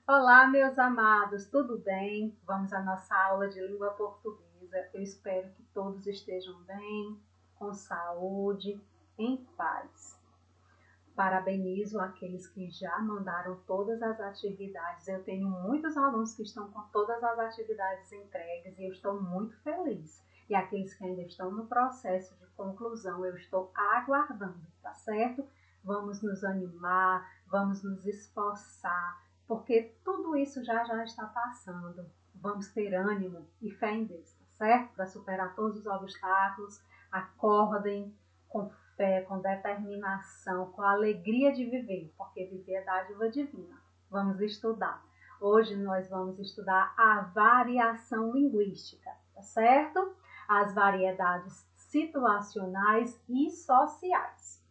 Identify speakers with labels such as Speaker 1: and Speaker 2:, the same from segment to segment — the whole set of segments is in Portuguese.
Speaker 1: Olá, meus amados, tudo bem? Vamos à nossa aula de língua portuguesa. Eu espero que todos estejam bem, com saúde, em paz. Parabenizo aqueles que já mandaram todas as atividades. Eu tenho muitos alunos que estão com todas as atividades entregues e eu estou muito feliz. E aqueles que ainda estão no processo de conclusão, eu estou aguardando, tá certo? Vamos nos animar, vamos nos esforçar, porque tudo isso já está passando. Vamos ter ânimo e fé em Deus, tá certo? Para superar todos os obstáculos. Acordem com fé, com determinação, com a alegria de viver, porque viver é dádiva divina. Vamos estudar. Hoje nós vamos estudar a variação linguística, tá certo? As variedades situacionais e sociais.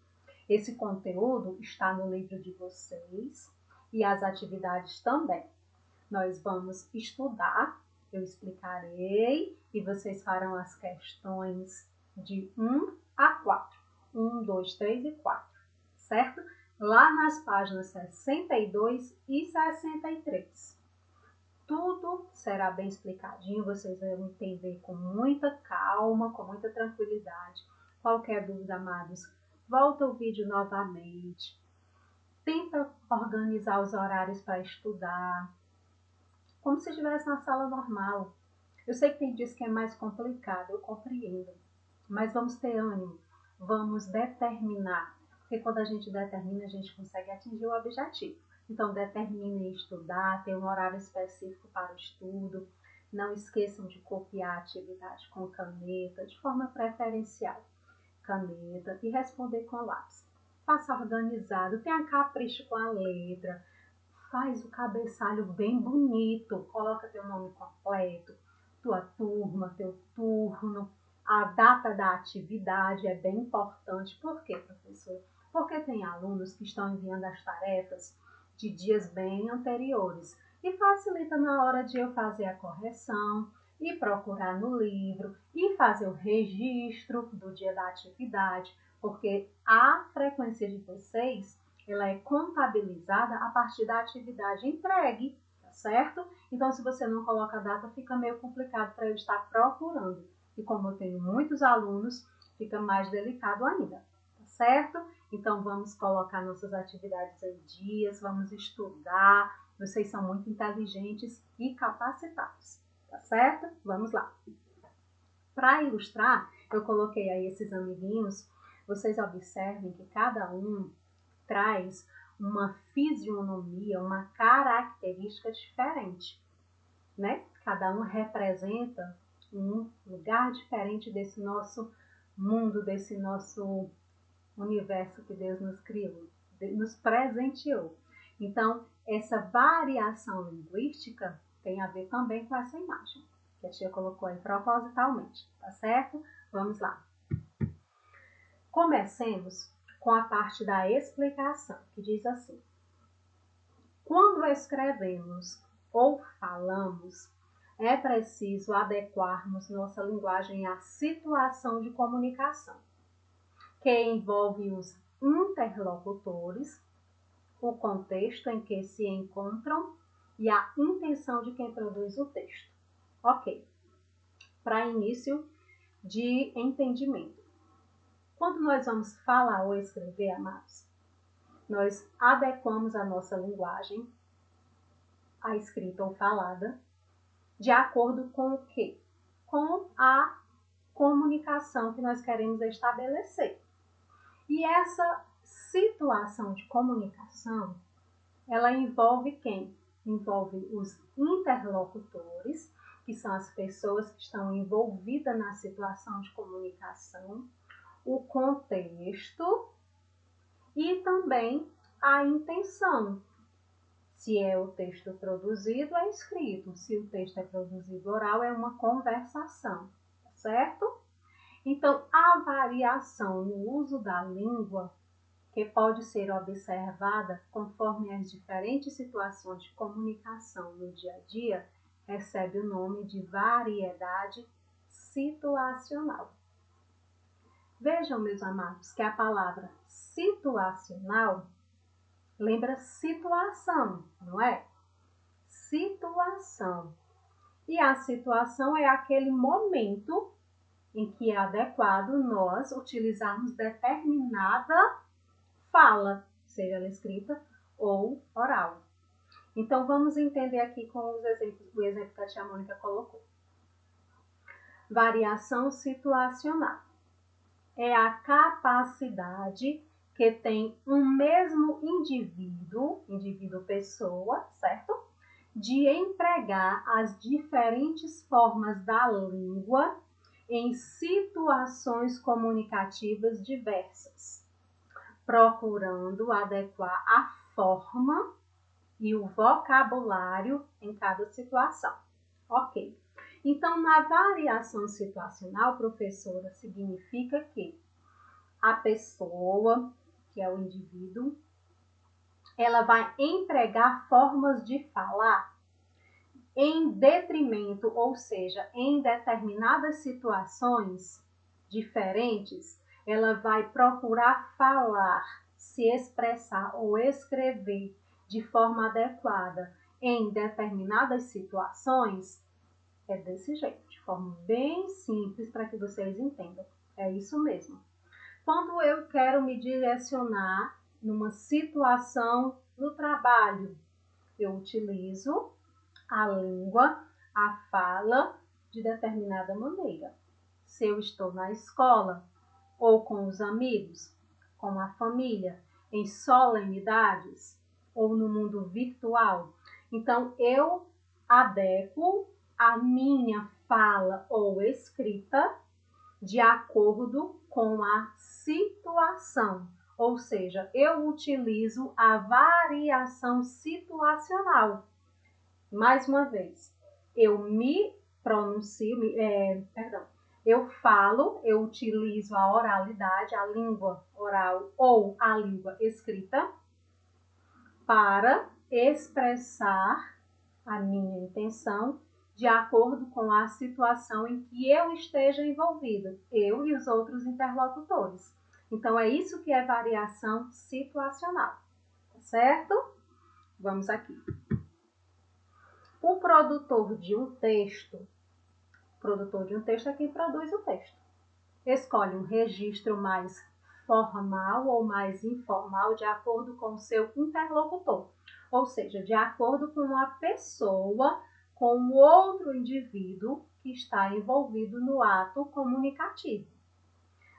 Speaker 1: Esse conteúdo está no livro de vocês e as atividades também. Nós vamos estudar, eu explicarei e vocês farão as questões de 1 a 4. 1, 2, 3 e 4, certo? Lá nas páginas 62 e 63. Tudo será bem explicadinho, vocês vão entender com muita calma, com muita tranquilidade. Qualquer dúvida, amados, volta o vídeo novamente. Tenta organizar os horários para estudar, como se estivesse na sala normal. Eu sei que tem dias que é mais complicado, eu compreendo, mas vamos ter ânimo, vamos determinar, porque quando a gente determina, a gente consegue atingir o objetivo. Então, determine em estudar, ter um horário específico para o estudo, não esqueçam de copiar a atividade com caneta, de forma preferencial, caneta, e responder com lápis. Faça organizado, tenha capricho com a letra, faz o cabeçalho bem bonito, coloca teu nome completo, tua turma, teu turno, a data da atividade é bem importante. Por quê, professor? Porque tem alunos que estão enviando as tarefas de dias bem anteriores e facilita na hora de eu fazer a correção e procurar no livro e fazer o registro do dia da atividade, porque a frequência de vocês ela é contabilizada a partir da atividade entregue, tá certo? Então, se você não coloca a data, fica meio complicado para eu estar procurando. E como eu tenho muitos alunos, fica mais delicado ainda, tá certo? Então, vamos colocar nossas atividades em dias, vamos estudar. Vocês são muito inteligentes e capacitados, tá certo? Vamos lá. Para ilustrar, eu coloquei aí esses amiguinhos. Vocês observem que cada um traz uma fisionomia, uma característica diferente, né? Cada um representa um lugar diferente desse nosso mundo, desse nosso universo que Deus nos criou, nos presenteou. Então, essa variação linguística tem a ver também com essa imagem, que a tia colocou aí propositalmente, tá certo? Vamos lá. Comecemos com a parte da explicação, que diz assim: quando escrevemos ou falamos, é preciso adequarmos nossa linguagem à situação de comunicação, que envolve os interlocutores, o contexto em que se encontram e a intenção de quem produz o texto. Ok. Para início de entendimento. Quando nós vamos falar ou escrever, amados, nós adequamos a nossa linguagem, a escrita ou falada, de acordo com o quê? Com a comunicação que nós queremos estabelecer. E essa situação de comunicação, ela envolve quem? Envolve os interlocutores, que são as pessoas que estão envolvidas na situação de comunicação, o contexto e também a intenção. Se é o texto produzido, é escrito. Se o texto é produzido oral, é uma conversação, certo? Então, a variação no uso da língua, que pode ser observada conforme as diferentes situações de comunicação no dia a dia, recebe o nome de variedade situacional. Vejam, meus amados, que a palavra situacional lembra situação, não é? situação. E a situação é aquele momento em que é adequado nós utilizarmos determinada fala, seja ela escrita ou oral. Então, vamos entender aqui com os exemplos, o exemplo que a tia Mônica colocou. Variação situacional é a capacidade que tem um mesmo indivíduo pessoa, certo? De empregar as diferentes formas da língua em situações comunicativas diversas, procurando adequar a forma e o vocabulário em cada situação. Ok. Então, na variação situacional, professora, significa que a pessoa, que é o indivíduo, ela vai empregar formas de falar em detrimento, ou seja, em determinadas situações diferentes, ela vai procurar falar, se expressar ou escrever de forma adequada em determinadas situações. É desse jeito, de forma bem simples para que vocês entendam. É isso mesmo. Quando eu quero me direcionar numa situação no trabalho, eu utilizo a língua, a fala de determinada maneira. Se eu estou na escola ou com os amigos, com a família, em solenidades ou no mundo virtual, então eu adequo a minha fala ou escrita de acordo com a situação, ou seja, eu utilizo a variação situacional. Mais uma vez, eu me pronuncio, eu falo, eu utilizo a oralidade, a língua oral ou a língua escrita para expressar a minha intenção de acordo com a situação em que eu esteja envolvida, eu e os outros interlocutores. Então, é isso que é variação situacional, certo? Vamos aqui. O produtor de um texto é quem produz o texto. Escolhe um registro mais formal ou mais informal de acordo com o seu interlocutor, ou seja, de acordo com a pessoa, com o outro indivíduo que está envolvido no ato comunicativo.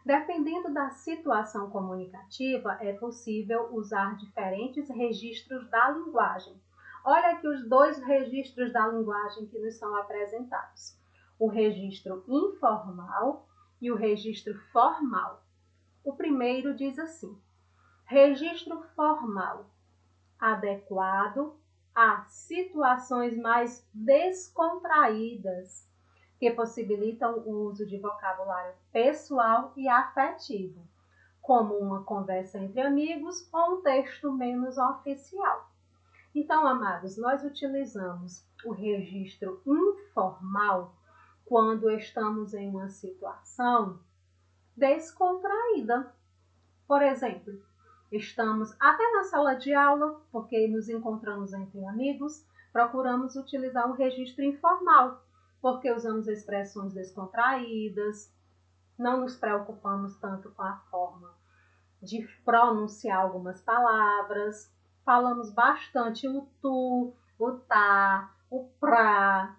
Speaker 1: Dependendo da situação comunicativa, é possível usar diferentes registros da linguagem. Olha aqui os dois registros da linguagem que nos são apresentados. O registro informal e o registro formal. O primeiro diz assim: registro formal, adequado a situações mais descontraídas, que possibilitam o uso de vocabulário pessoal e afetivo, como uma conversa entre amigos ou um texto menos oficial. Então, amados, nós utilizamos o registro informal quando estamos em uma situação descontraída. Por exemplo, estamos até na sala de aula, porque nos encontramos entre amigos, procuramos utilizar um registro informal, porque usamos expressões descontraídas, não nos preocupamos tanto com a forma de pronunciar algumas palavras, falamos bastante o tu, o tá, o pra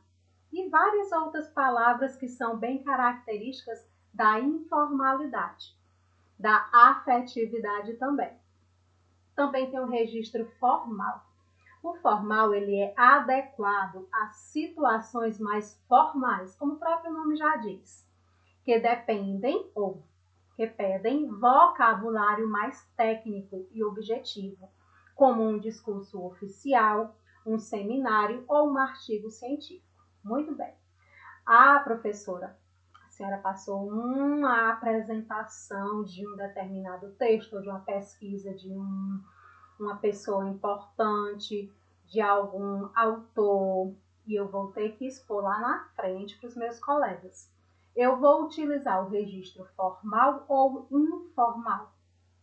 Speaker 1: e várias outras palavras que são bem características da informalidade, da afetividade também. Também tem um registro formal. O formal ele é adequado a situações mais formais, como o próprio nome já diz, que dependem ou que pedem vocabulário mais técnico e objetivo, como um discurso oficial, um seminário ou um artigo científico. Muito bem. Ah, professora, a senhora passou uma apresentação de um determinado texto, ou de uma pesquisa de uma pessoa importante, de algum autor, e eu vou ter que expor lá na frente para os meus colegas. Eu vou utilizar o registro formal ou informal?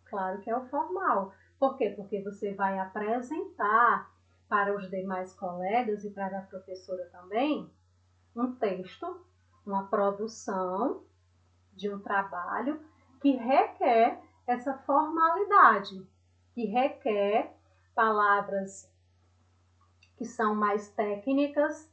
Speaker 1: Claro que é o formal. Por quê? Porque você vai apresentar para os demais colegas e para a professora também, um texto, uma produção de um trabalho que requer essa formalidade, que requer palavras que são mais técnicas,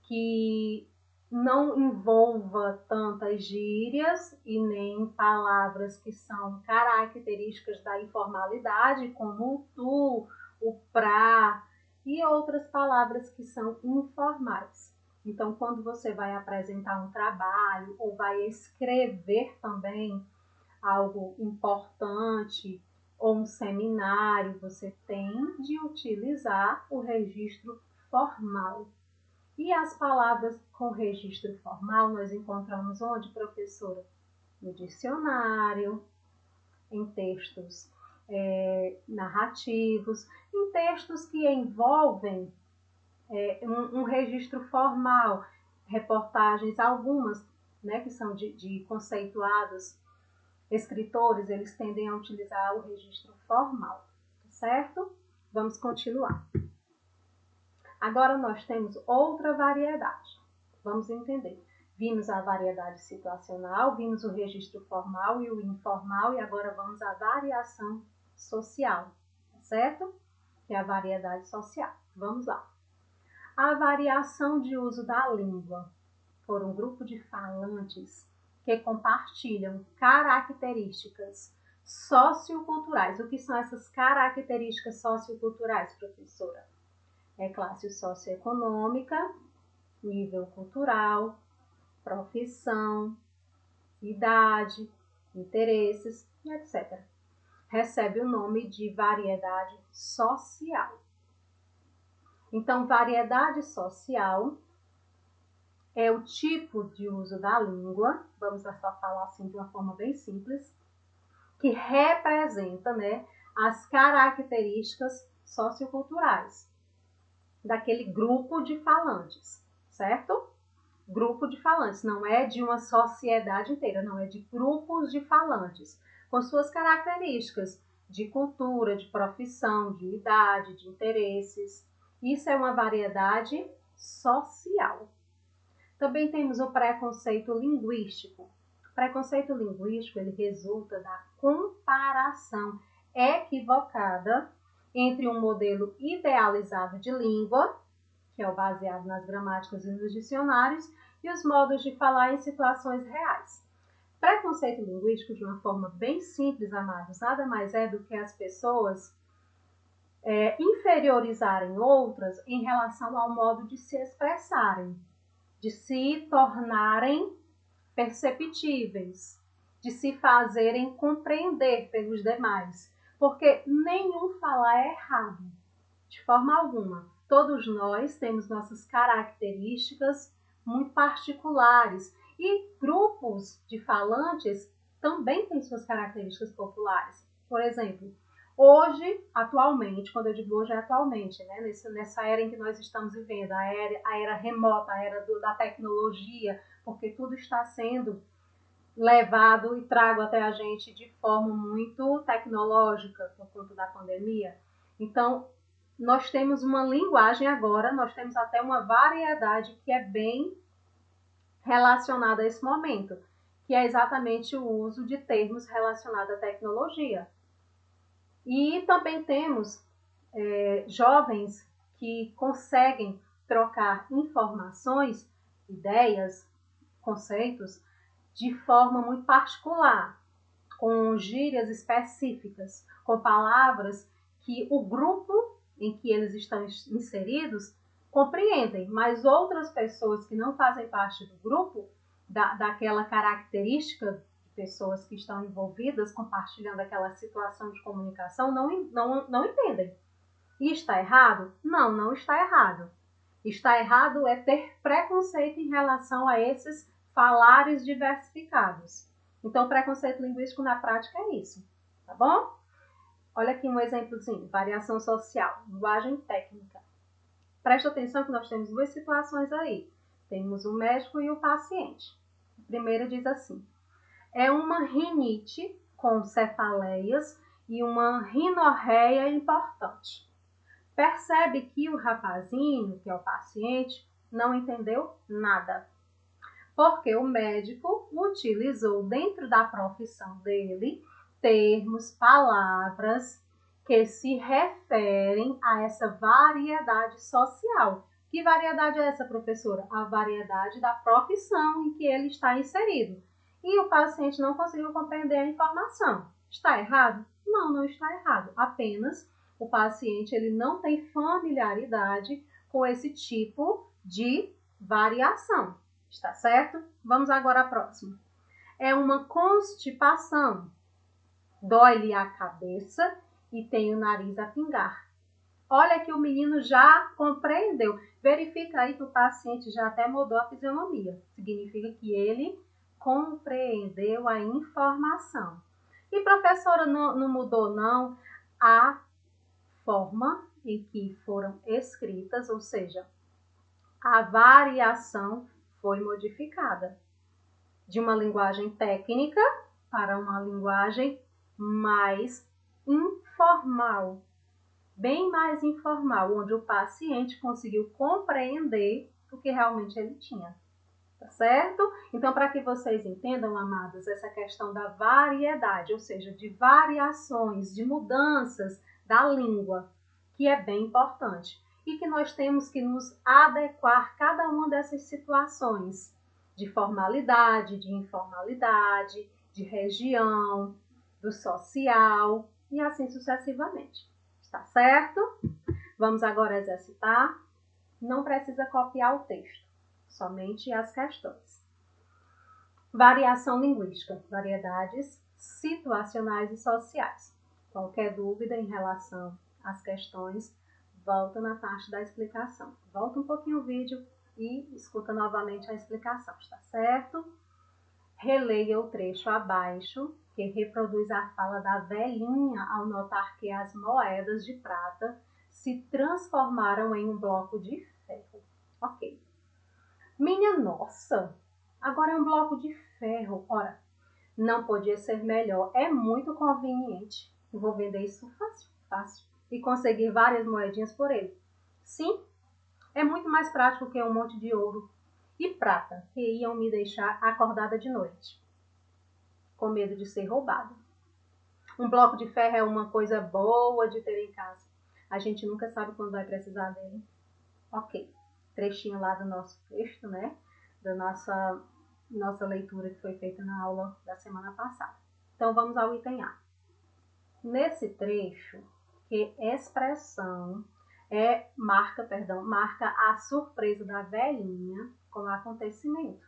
Speaker 1: que não envolva tantas gírias e nem palavras que são características da informalidade, como o tu, o pra e outras palavras que são informais. Então, quando você vai apresentar um trabalho ou vai escrever também algo importante ou um seminário, você tem de utilizar o registro formal. E as palavras com registro formal nós encontramos onde, professora? No dicionário, em textos narrativos, em textos que envolvem um registro formal, reportagens, algumas, né, que são de conceituados escritores, eles tendem a utilizar o registro formal, certo? Vamos continuar. Agora nós temos outra variedade. Vamos entender. Vimos a variedade situacional, vimos o registro formal e o informal, e agora vamos à variação social, certo? Que é a variedade social. Vamos lá. A variação de uso da língua por um grupo de falantes que compartilham características socioculturais. O que são essas características socioculturais, professora? É classe socioeconômica, nível cultural, profissão, idade, interesses, etc. Recebe o nome de variedade social. Então, variedade social é o tipo de uso da língua, vamos só falar assim de uma forma bem simples, que representa, né, as características socioculturais daquele grupo de falantes, certo? Grupo de falantes, não é de uma sociedade inteira, não, é de grupos de falantes, com suas características de cultura, de profissão, de idade, de interesses. Isso é uma variedade social. Também temos o preconceito linguístico. O preconceito linguístico, ele resulta da comparação equivocada entre um modelo idealizado de língua, que é o baseado nas gramáticas e nos dicionários, e os modos de falar em situações reais. Preconceito linguístico, de uma forma bem simples, amados, nada mais é do que as pessoas inferiorizarem outras em relação ao modo de se expressarem, de se tornarem perceptíveis, de se fazerem compreender pelos demais, porque nenhum falar é errado, de forma alguma. Todos nós temos nossas características muito particulares e grupos de falantes também têm suas características populares. Por exemplo, hoje, atualmente, quando eu digo hoje é atualmente, né, nessa era em que nós estamos vivendo, a era remota, a era da tecnologia, porque tudo está sendo levado e trago até a gente de forma muito tecnológica por conta da pandemia. Então, nós temos uma linguagem agora, nós temos até uma variedade que é bem relacionada a esse momento, que é exatamente o uso de termos relacionados à tecnologia. E também temos jovens que conseguem trocar informações, ideias, conceitos, de forma muito particular, com gírias específicas, com palavras que o grupo em que eles estão inseridos compreendem, mas outras pessoas que não fazem parte do grupo, daquela característica de pessoas que estão envolvidas, compartilhando aquela situação de comunicação, não entendem. E está errado? Não, não está errado. Está errado é ter preconceito em relação a esses falares diversificados. Então, preconceito linguístico na prática é isso, tá bom? Olha aqui um exemplozinho, variação social, linguagem técnica. Presta atenção que nós temos duas situações aí. Temos o médico e o paciente. A primeira diz assim: é uma rinite com cefaleias e uma rinorreia importante. Percebe que o rapazinho, que é o paciente, não entendeu nada. Porque o médico utilizou dentro da profissão dele termos, palavras que se referem a essa variedade social. Que variedade é essa, professora? A variedade da profissão em que ele está inserido. E o paciente não conseguiu compreender a informação. Está errado? Não, não está errado. Apenas o paciente ele não tem familiaridade com esse tipo de variação. Está certo? Vamos agora à próxima. É uma constipação. Dói-lhe a cabeça e tem o nariz a pingar. Olha que o menino já compreendeu. Verifica aí que o paciente já até mudou a fisionomia. Significa que ele compreendeu a informação. E professora, não mudou não a forma em que foram escritas, ou seja, a variação foi modificada de uma linguagem técnica para uma linguagem mais informal, bem mais informal, onde o paciente conseguiu compreender o que realmente ele tinha. Tá certo? Então, para que vocês entendam, amados, essa questão da variedade, ou seja, de variações, de mudanças da língua, que é bem importante. E que nós temos que nos adequar a cada uma dessas situações, de formalidade, de informalidade, de região, do social e assim sucessivamente. Está certo? Vamos agora exercitar. Não precisa copiar o texto, somente as questões. Variação linguística, variedades situacionais e sociais. Qualquer dúvida em relação às questões, volta na parte da explicação. Volta um pouquinho o vídeo e escuta novamente a explicação, está certo? Releia o trecho abaixo, que reproduz a fala da velhinha ao notar que as moedas de prata se transformaram em um bloco de ferro. Ok. Minha nossa, agora é um bloco de ferro. Ora, não podia ser melhor. É muito conveniente. Eu vou vender isso fácil. E conseguir várias moedinhas por ele. Sim, é muito mais prático que um monte de ouro e prata que iam me deixar acordada de noite, com medo de ser roubado. Um bloco de ferro é uma coisa boa de ter em casa. A gente nunca sabe quando vai precisar dele. Ok, trechinho lá do nosso texto, né? Da nossa leitura que foi feita na aula da semana passada. Então, vamos ao item A. Nesse trecho, que expressão marca a surpresa da velhinha com o acontecimento.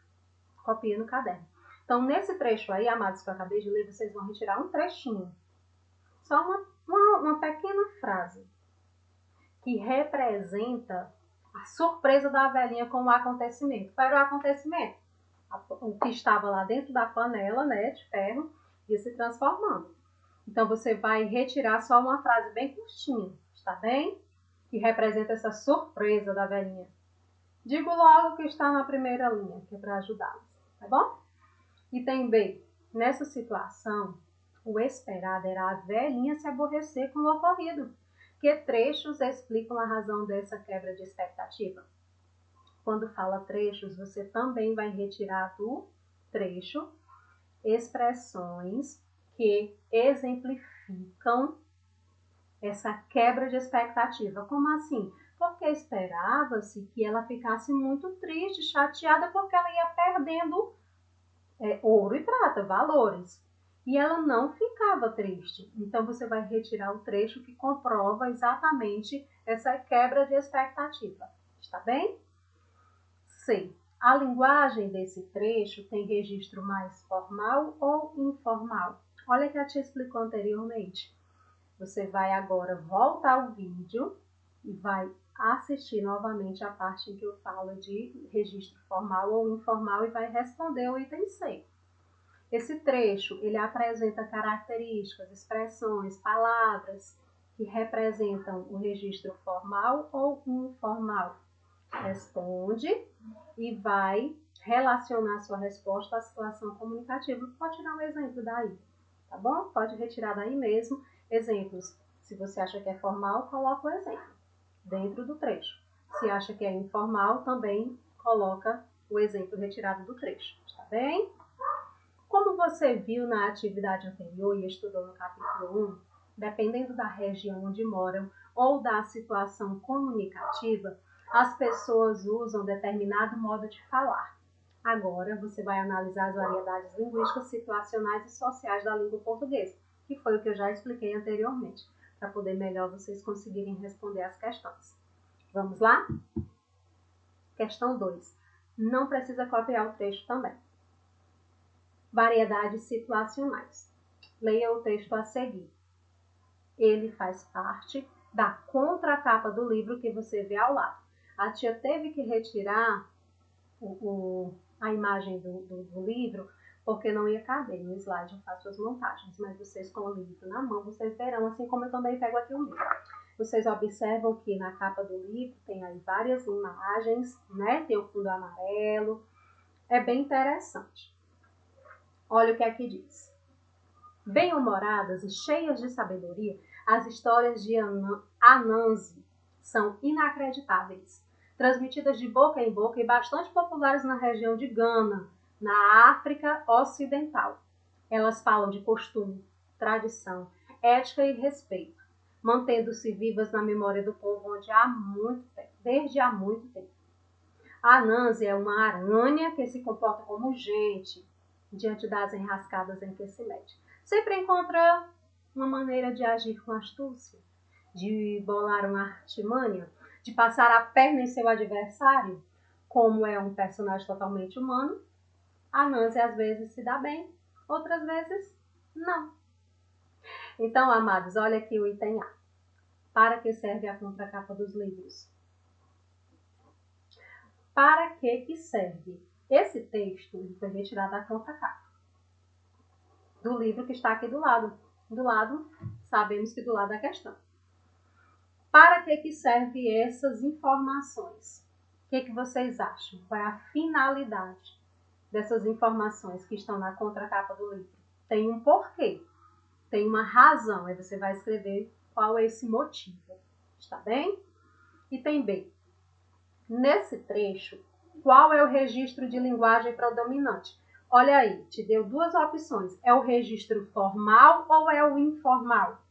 Speaker 1: Copia no caderno. Então, nesse trecho aí, amados, que eu acabei de ler, vocês vão retirar um trechinho. Só uma pequena frase que representa a surpresa da velhinha com o acontecimento. Qual era o acontecimento? O que estava lá dentro da panela, né, de ferro, ia se transformando. Então, você vai retirar só uma frase bem curtinha, está bem? Que representa essa surpresa da velhinha. Digo logo que está na primeira linha, que é para ajudá-los, tá bom? Item B. Nessa situação, o esperado era a velhinha se aborrecer com o ocorrido. Que trechos explicam a razão dessa quebra de expectativa? Quando fala trechos, você também vai retirar do trecho expressões que exemplificam essa quebra de expectativa. Como assim? Porque esperava-se que ela ficasse muito triste, chateada, porque ela ia perdendo ouro e prata, valores. E ela não ficava triste. Então, você vai retirar o trecho que comprova exatamente essa quebra de expectativa. Está bem? C. A linguagem desse trecho tem registro mais formal ou informal? Olha que a tia explicou anteriormente. Você vai agora voltar ao vídeo e vai assistir novamente a parte em que eu falo de registro formal ou informal e vai responder o item C. Esse trecho, ele apresenta características, expressões, palavras que representam o registro formal ou informal. Responde e vai relacionar sua resposta à situação comunicativa. Pode tirar um exemplo daí, tá bom? Pode retirar daí mesmo exemplos. Se você acha que é formal, coloca o exemplo. dentro do trecho. Se acha que é informal, também coloca o exemplo retirado do trecho, está bem? Como você viu na atividade anterior e estudou no capítulo 1, dependendo da região onde moram ou da situação comunicativa, as pessoas usam determinado modo de falar. Agora você vai analisar as variedades linguísticas, situacionais e sociais da língua portuguesa, que foi o que eu já expliquei anteriormente, para poder melhor vocês conseguirem responder as questões. Vamos lá? Questão 2. Não precisa copiar o trecho também. Variedades situacionais. Leia o texto a seguir. Ele faz parte da contracapa do livro que você vê ao lado. A tia teve que retirar a imagem do livro, porque não ia caber no slide, eu faço as montagens, mas vocês com o livro na mão, vocês verão, assim como eu também pego aqui o meu. Vocês observam que na capa do livro tem aí várias imagens, né? Tem o fundo amarelo, é bem interessante. Olha o que aqui diz. Bem-humoradas e cheias de sabedoria, as histórias de Anansi são inacreditáveis, transmitidas de boca em boca e bastante populares na região de Gana, na África Ocidental. Elas falam de costume, tradição, ética e respeito, mantendo-se vivas na memória do povo desde há muito tempo. A Anansi é uma aranha que se comporta como gente diante das enrascadas em que se mete. Sempre encontra uma maneira de agir com astúcia, de bolar uma artimanha, de passar a perna em seu adversário. Como é um personagem totalmente humano, a Nancy às vezes se dá bem, outras vezes não. Então, amados, olha aqui o item A. Para que serve a contracapa dos livros? Para que serve? Esse texto foi retirado da contracapa do livro que está aqui do lado. Do lado, sabemos que do lado da questão. Para que servem essas informações? O que vocês acham? Qual é a finalidade dessas informações que estão na contracapa do livro? Tem um porquê, tem uma razão. Aí você vai escrever qual é esse motivo. Está bem? Item B. Nesse trecho, qual é o registro de linguagem predominante? Olha aí, te deu duas opções. É o registro formal ou é o informal?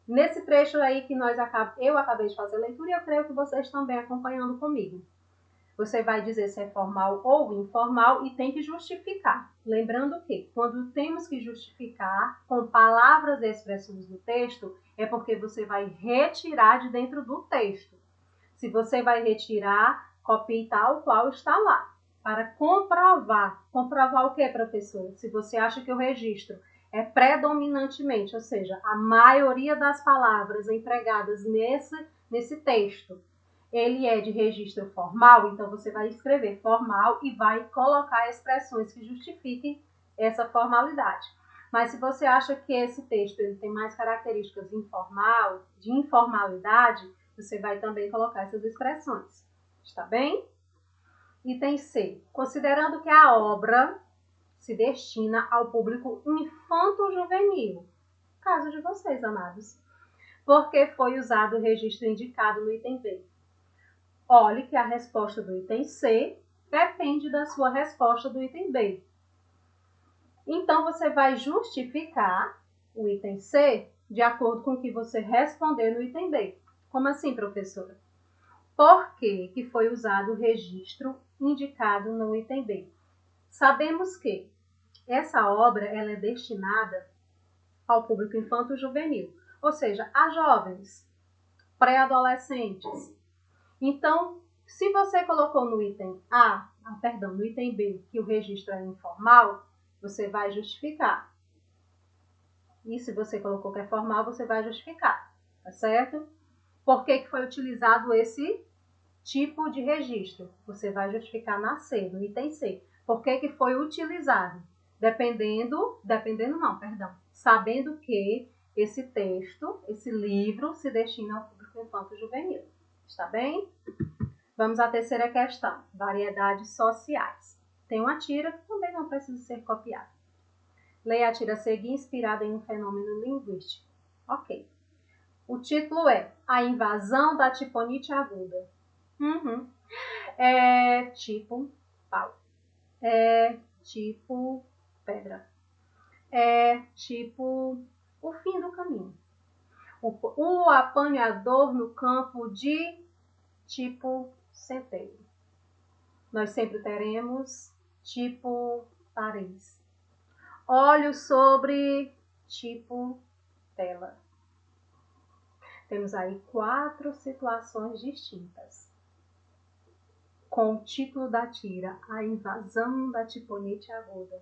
Speaker 1: Nesse trecho aí que eu acabei de fazer a leitura e eu creio que vocês também acompanhando comigo. Você vai dizer se é formal ou informal e tem que justificar. Lembrando que quando temos que justificar com palavras e expressões do texto, é porque você vai retirar de dentro do texto. Se você vai retirar, copie tal qual está lá. Para comprovar. Comprovar o que, professor? Se você acha que o registro é predominantemente, ou seja, a maioria das palavras empregadas nesse texto, ele é de registro formal, então você vai escrever formal e vai colocar expressões que justifiquem essa formalidade. Mas se você acha que esse texto ele tem mais características de informalidade, você vai também colocar essas expressões. Está bem? Item C. Considerando que a obra se destina ao público infanto-juvenil. Caso de vocês, amados. Porque foi usado o registro indicado no item B. Olhe que a resposta do item C depende da sua resposta do item B. Então, você vai justificar o item C de acordo com o que você responder no item B. Como assim, professora? Por que foi usado o registro indicado no item B? Sabemos que essa obra ela é destinada ao público infanto-juvenil, ou seja, a jovens, pré-adolescentes. Então, se você colocou no item no item B, que o registro é informal, você vai justificar. E se você colocou que é formal, você vai justificar, tá certo? Por que foi utilizado esse tipo de registro? Você vai justificar na C, no item C. Por que foi utilizado? Sabendo que esse texto, esse livro, se destina ao público infanto-juvenil. Está bem? Vamos à terceira questão. Variedades sociais. Tem uma tira que também não precisa ser copiada. Leia a tira a seguir inspirada em um fenômeno linguístico. Ok. O título é A Invasão da Tiponite Aguda. É tipo pau. É tipo pedra. É tipo o fim do caminho. O apanhador no campo de tipo centeio. Nós sempre teremos tipo Paris. Olhos sobre tipo tela. Temos aí 4 situações distintas. Com o título da tira, A Invasão da Tiponite Aguda.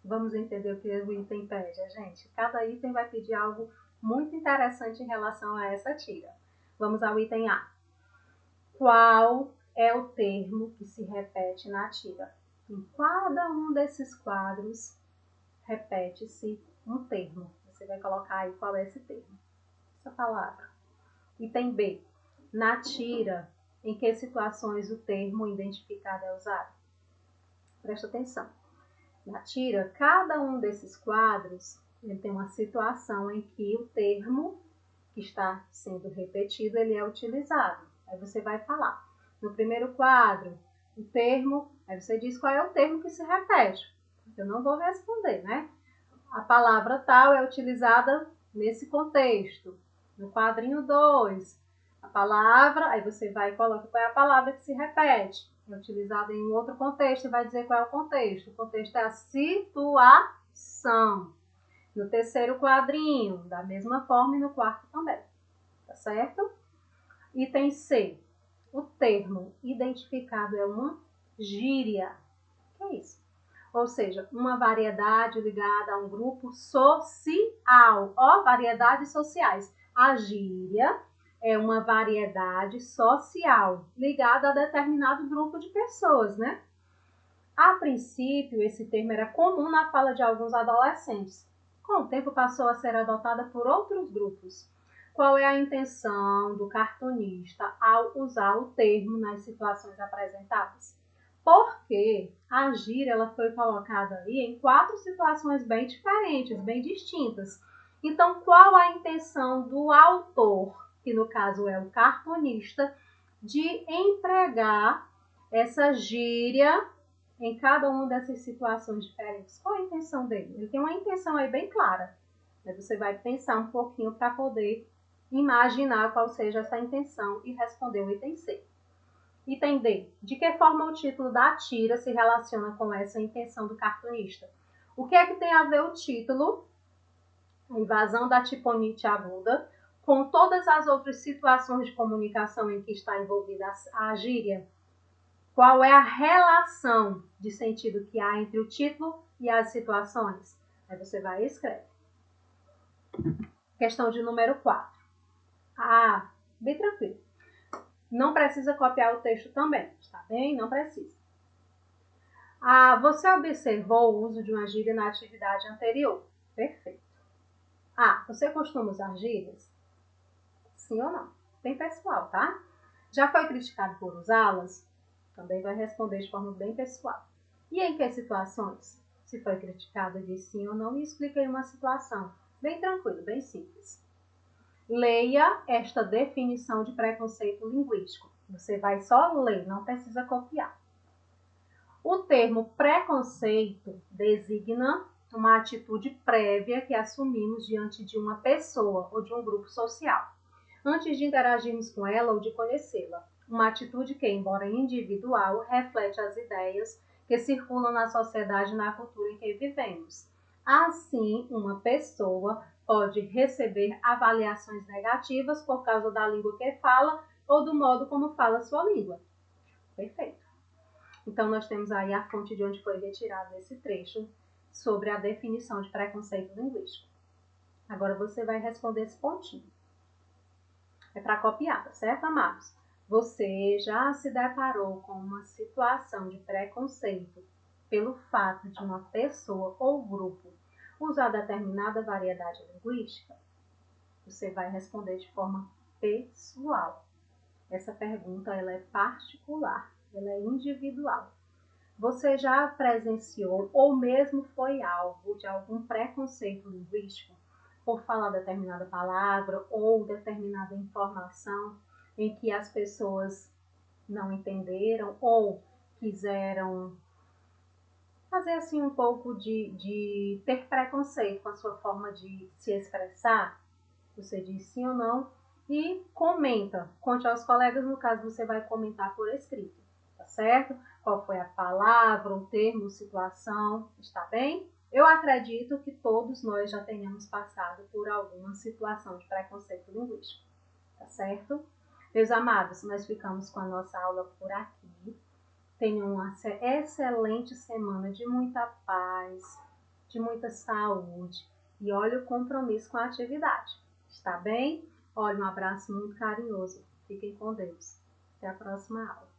Speaker 1: Vamos entender o que o item pede, gente? Cada item vai pedir algo muito interessante em relação a essa tira. Vamos ao item A. Qual é o termo que se repete na tira? Em cada um desses quadros, repete-se um termo. Você vai colocar aí qual é esse termo, essa palavra. Item B. Na tira, em que situações o termo identificado é usado? Presta atenção. Na tira, cada um desses quadros ele tem uma situação em que o termo que está sendo repetido ele é utilizado. Aí você vai falar. No primeiro quadro, o termo, aí você diz qual é o termo que se repete. Eu não vou responder, né? A palavra tal é utilizada nesse contexto. No quadrinho 2, a palavra, aí você vai e coloca qual é a palavra que se repete. É utilizada em um outro contexto e vai dizer qual é o contexto. O contexto é a situação. No terceiro quadrinho, da mesma forma e no quarto também. Tá certo? Item C. O termo identificado é uma gíria. O que é isso? Ou seja, uma variedade ligada a um grupo social. Ó, variedades sociais. A gíria é uma variedade social ligada a determinado grupo de pessoas, né? A princípio, esse termo era comum na fala de alguns adolescentes. Com o tempo, passou a ser adotada por outros grupos. Qual é a intenção do cartunista ao usar o termo nas situações apresentadas? Porque a gíria ela foi colocada ali em 4 situações bem diferentes, bem distintas. Então, qual a intenção do autor, que no caso é o cartunista, de empregar essa gíria em cada uma dessas situações diferentes? Qual a intenção dele? Ele tem uma intenção aí bem clara. Você vai pensar um pouquinho para poder imaginar qual seja essa intenção e responder o item C. Item D. De que forma o título da tira se relaciona com essa intenção do cartunista? O que é que tem a ver o título, a invasão da tiponite aguda, com todas as outras situações de comunicação em que está envolvida a gíria? Qual é a relação de sentido que há entre o título e as situações? Aí você vai e escreve. Questão de número 4. Ah, bem tranquilo. Não precisa copiar o texto também, tá bem? Não precisa. Ah, você observou o uso de uma gíria na atividade anterior? Perfeito. Ah, você costuma usar gírias? Sim ou não? Bem pessoal, tá? Já foi criticado por usá-las? Também vai responder de forma bem pessoal. E em que situações? Se foi criticado, diz sim ou não e explica aí uma situação. Bem tranquilo, bem simples. Leia esta definição de preconceito linguístico. Você vai só ler, não precisa copiar. O termo preconceito designa uma atitude prévia que assumimos diante de uma pessoa ou de um grupo social, antes de interagirmos com ela ou de conhecê-la. Uma atitude que, embora individual, reflete as ideias que circulam na sociedade e na cultura em que vivemos. Assim, uma pessoa pode receber avaliações negativas por causa da língua que fala ou do modo como fala sua língua. Perfeito. Então, nós temos aí a fonte de onde foi retirado esse trecho sobre a definição de preconceito linguístico. Agora você vai responder esse pontinho. É para copiar, tá certo, amados? Você já se deparou com uma situação de preconceito pelo fato de uma pessoa ou grupo usar determinada variedade linguística? Você vai responder de forma pessoal. Essa pergunta ela é particular, ela é individual. Você já presenciou ou mesmo foi alvo de algum preconceito linguístico por falar determinada palavra ou determinada informação em que as pessoas não entenderam ou quiseram fazer assim um pouco de ter preconceito com a sua forma de se expressar. Você diz sim ou não e comenta. Conte aos colegas, no caso você vai comentar por escrito, tá certo? Qual foi a palavra, o termo, situação, está bem? Eu acredito que todos nós já tenhamos passado por alguma situação de preconceito linguístico, tá certo? Meus amados, nós ficamos com a nossa aula por aqui. Tenham uma excelente semana de muita paz, de muita saúde e olha o compromisso com a atividade. Está bem? Olha, um abraço muito carinhoso. Fiquem com Deus. Até a próxima aula.